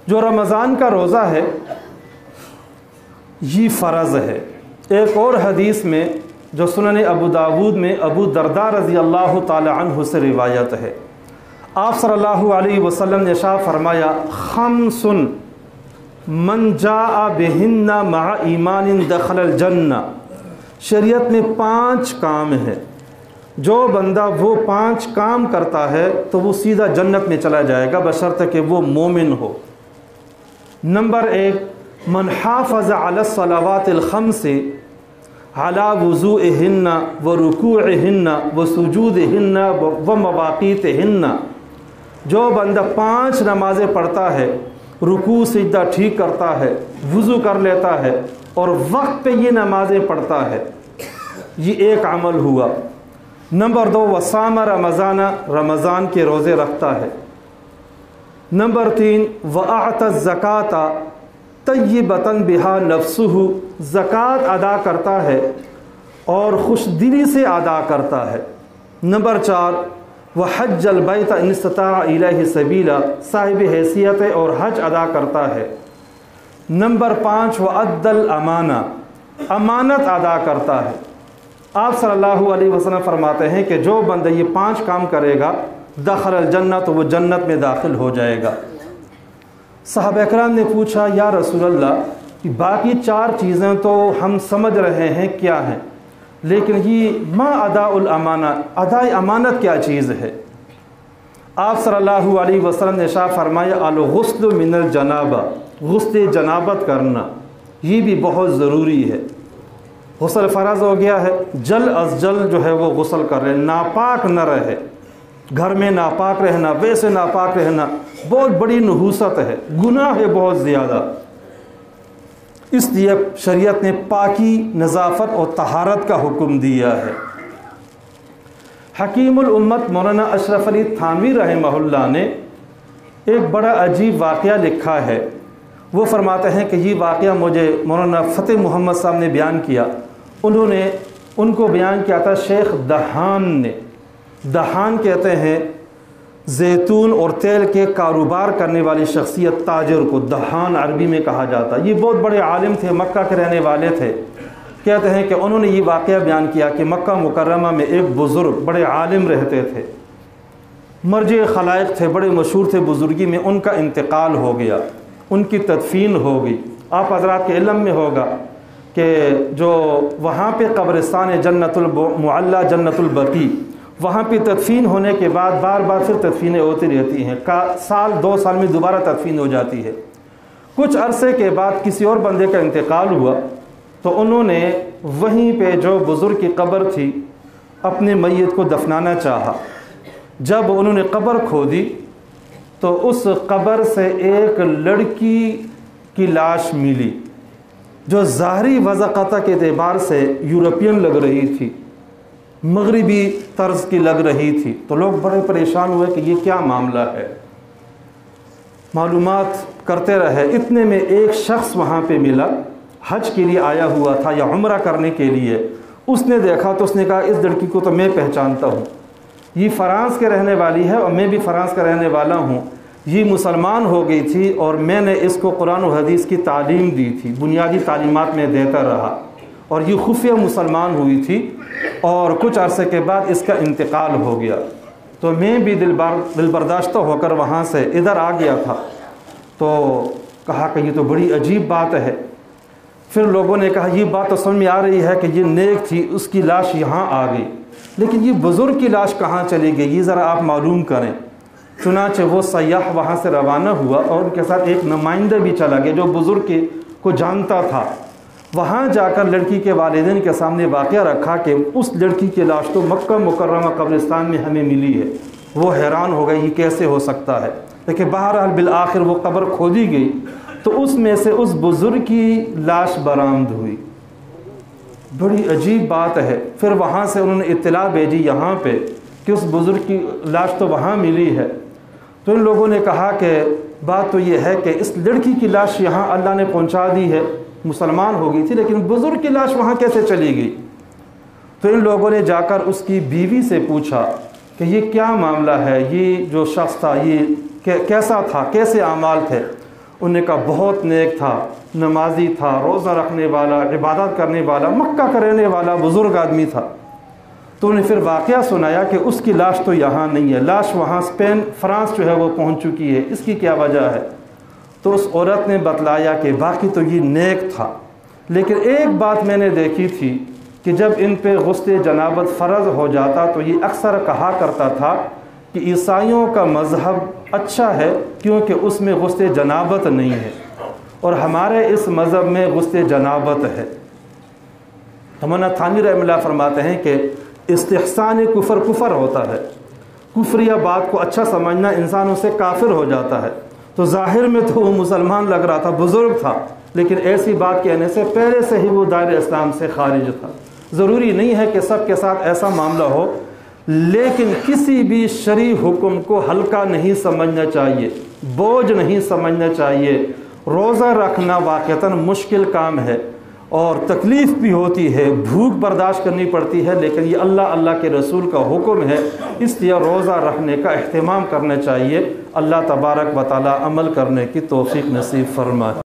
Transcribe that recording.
जो रमज़ान का रोज़ा है ये फ़र्ज़ है। एक और हदीस में जो सुनन अबू दाऊद में अबू दरदा रज़ी अल्लाह ताला अन्हु से रिवायत है, आप सल्लल्लाहु अलैहि वसल्लम ने इरशाद फरमाया, खम्सुन मन जाअ बिहिन्ना मअ ईमानिन दखलल जन्ना। शरीयत में 5 काम है, जो बंदा वो 5 काम करता है तो वो सीधा जन्नत में चला जाएगा, बशर्ते कि वो मोमिन हो। नंबर 1, मन हाफ़ज़ अला सलावातिल खम्सी अला वुज़ूइहिन्ना व रुकूइहिन्ना व सुजूदिहिन्ना व मवाक़ीतिहिन्ना। जो बंदा 5 नमाज़ें पढ़ता है, रुकू सिजदा ठीक करता है, वुज़ू कर लेता है और वक्त पे ये नमाज़ें पढ़ता है, ये एक अमल हुआ। नंबर 2, वसामा रमज़ाना, रमज़ान के रोज़े रखता है। नंबर 3, वआता ज़काता तय्यबतन बिहा नफ्सुहु, ज़कात अदा करता है और खुशदिली से अदा करता है। नंबर 4, वह हज्जल बैत इन इस्तता इलैहि सबीला, साहिब हैसियत है और हज अदा करता है। नंबर 5, वह अद्दल अमाना, अमानत अदा करता है। आप सल्लल्लाहु अलैहि वसल्लम फरमाते हैं कि जो बंदा ये 5 काम करेगा दखलल जन्नत, तो वो जन्नत में दाखिल हो जाएगा। सहाबा इकराम ने पूछा, या रसूल अल्लाह, कि बाकी 4 चीज़ें तो हम समझ रहे हैं क्या हैं, लेकिन ये मा अदाउल अमाना, अदाए अमानत क्या चीज़ है? आप सल्लल्लाहु अलैहि वसल्लम ने इरशाद फरमाया, अल गुस्ल मिनल जनाबा, गुस्ल जनाबत करना ये भी बहुत ज़रूरी है। गुस्ल फ़र्ज़ हो गया है, जल अज जल जो है वो गुस्ल कर रहे, नापाक न रहे, घर में नापाक रहना, वैसे नापाक रहना बहुत बड़ी नहूसत है, गुनाह है बहुत ज़्यादा। इसलिए शरीयत ने पाकी, नज़ाफ़त और तहारत का हुक्म दिया है। हकीमुल उम्मत मौलाना अशरफ अली थानवी रहमहुल्लाह ने एक बड़ा अजीब वाक़या लिखा है। वो फरमाते हैं कि ये वाक़या मुझे मौलाना फ़तेह मोहम्मद साहब ने बयान किया। उनको बयान किया था शेख दहान ने। दहान कहते हैं जैतून और तेल के कारोबार करने वाली शख्सियत, ताजर को दहान अरबी में कहा जाता। ये बहुत बड़े आलिम थे, मक्का के रहने वाले थे। कहते हैं कि उन्होंने ये वाक़या बयान किया कि मक्का मुकर्रमा में एक बुज़ुर्ग बड़े आलिम रहते थे, मर्जे खलाइक थे, बड़े मशहूर थे बुज़ुर्गी में, उनका इंतकाल हो गया, उनकी तदफीन हो गई। आप हज़रात के इल्म में होगा कि जो वहाँ पे कब्रिस्तान है जन्नतुल मुअल्ला, जन्नतुल बकी, वहाँ पे तदफीन होने के बाद बार बार फिर तदफीनें होती रहती हैं, साल 2 साल में दोबारा तदफीन हो जाती है। कुछ अरसे के बाद किसी और बंदे का इंतकाल हुआ तो उन्होंने वहीं पे जो बुज़ुर्ग की कब्र थी अपने मैयत को दफनाना चाहा। जब उन्होंने कब्र खोदी तो उस कब्र से एक लड़की की लाश मिली जो ज़ाहरी वज़क़ता के एतबार से यूरोपियन लग रही थी, मगरिबी तर्ज की लग रही थी। तो लोग बड़े परेशान हुए कि ये क्या मामला है, मालूमात करते रहे। इतने में एक शख्स वहाँ पे मिला, हज के लिए आया हुआ था या उम्रा करने के लिए। उसने देखा तो उसने कहा, इस लड़की को तो मैं पहचानता हूँ, ये फ़्रांस के रहने वाली है और मैं भी फ़्रांस का रहने वाला हूँ। ये मुसलमान हो गई थी और मैंने इसको कुरान और हदीस की तालीम दी थी, बुनियादी तालीमात में देता रहा और ये खुफिया मुसलमान हुई थी और कुछ अरसे के बाद इसका इंतकाल हो गया। तो मैं भी दिलबर्दाश्त होकर वहाँ से इधर आ गया था। तो कहा कि ये तो बड़ी अजीब बात है। फिर लोगों ने कहा, ये बात तो समझ में आ रही है कि ये नेक थी, उसकी लाश यहाँ आ गई, लेकिन ये बुज़ुर्ग की लाश कहाँ चली गई, ये ज़रा आप मालूम करें। चुनाचे वो सयाह वहाँ से रवाना हुआ और उनके साथ एक नुमाइंदा भी चला गया जो बुज़ुर्ग को जानता था। वहाँ जाकर लड़की के वालिदैन के सामने वाक़या रखा कि उस लड़की की लाश तो मक्का मुकर्रमा कब्रिस्तान में हमें मिली है। वो हैरान हो गए, ये कैसे हो सकता है। लेकिन बहरहाल बिल आखिर वो कब्र खोदी गई तो उसमें से उस बुज़ुर्ग की लाश बरामद हुई। बड़ी अजीब बात है। फिर वहाँ से उन्होंने इत्तला भेजी यहाँ पे कि उस बुज़ुर्ग की लाश तो वहाँ मिली है। तो इन लोगों ने कहा कि बात तो ये है कि इस लड़की की लाश यहाँ अल्लाह ने पहुँचा दी है, मुसलमान हो गई थी, लेकिन बुज़ुर्ग की लाश वहाँ कैसे चली गई। तो इन लोगों ने जाकर उसकी बीवी से पूछा कि ये क्या मामला है, ये जो शख्स था ये कैसा था, कैसे आमाल थे। उन्हें कहा बहुत नेक था, नमाजी था, रोज़ा रखने वाला, इबादत करने वाला, मक्का का रहने वाला बुज़ुर्ग आदमी था। तो उन्हें फिर वाक़या सुनाया कि उसकी लाश तो यहाँ नहीं है, लाश वहाँ स्पेन फ्रांस जो है वो पहुँच चुकी है, इसकी क्या वजह है। तो उस औरत ने बतलाया कि बाकी तो ये नेक था, लेकिन एक बात मैंने देखी थी कि जब इन पे गुस्से जनाबत फ़र्ज़ हो जाता तो ये अक्सर कहा करता था कि ईसाइयों का मज़हब अच्छा है क्योंकि उसमें गुस्से जनाबत नहीं है, और हमारे इस मज़हब में गुस्से जनाबत है। मौलाना थानी रहमतुल्लाह फरमाते हैं कि इस्तिहसान कुफ़र होता है, कुफ्रिया बात को अच्छा समझना इंसान उससे काफिर हो जाता है। तो ज़ाहिर में तो वो मुसलमान लग रहा था, बुज़ुर्ग था, लेकिन ऐसी बात कहने से पहले से ही वो दायरे इस्लाम से खारिज था। ज़रूरी नहीं है कि सब के साथ ऐसा मामला हो, लेकिन किसी भी शरई हुक्म को हल्का नहीं समझना चाहिए, बोझ नहीं समझना चाहिए। रोज़ा रखना वाक़तन मुश्किल काम है और तकलीफ़ भी होती है, भूख बर्दाश्त करनी पड़ती है, लेकिन ये अल्लाह के रसूल का हुक्म है, इसलिए रोज़ा रखने का अहतमाम करना चाहिए। अल्लाह तबारक व तआला अमल करने की तौफ़ीक़ नसीब फरमाए।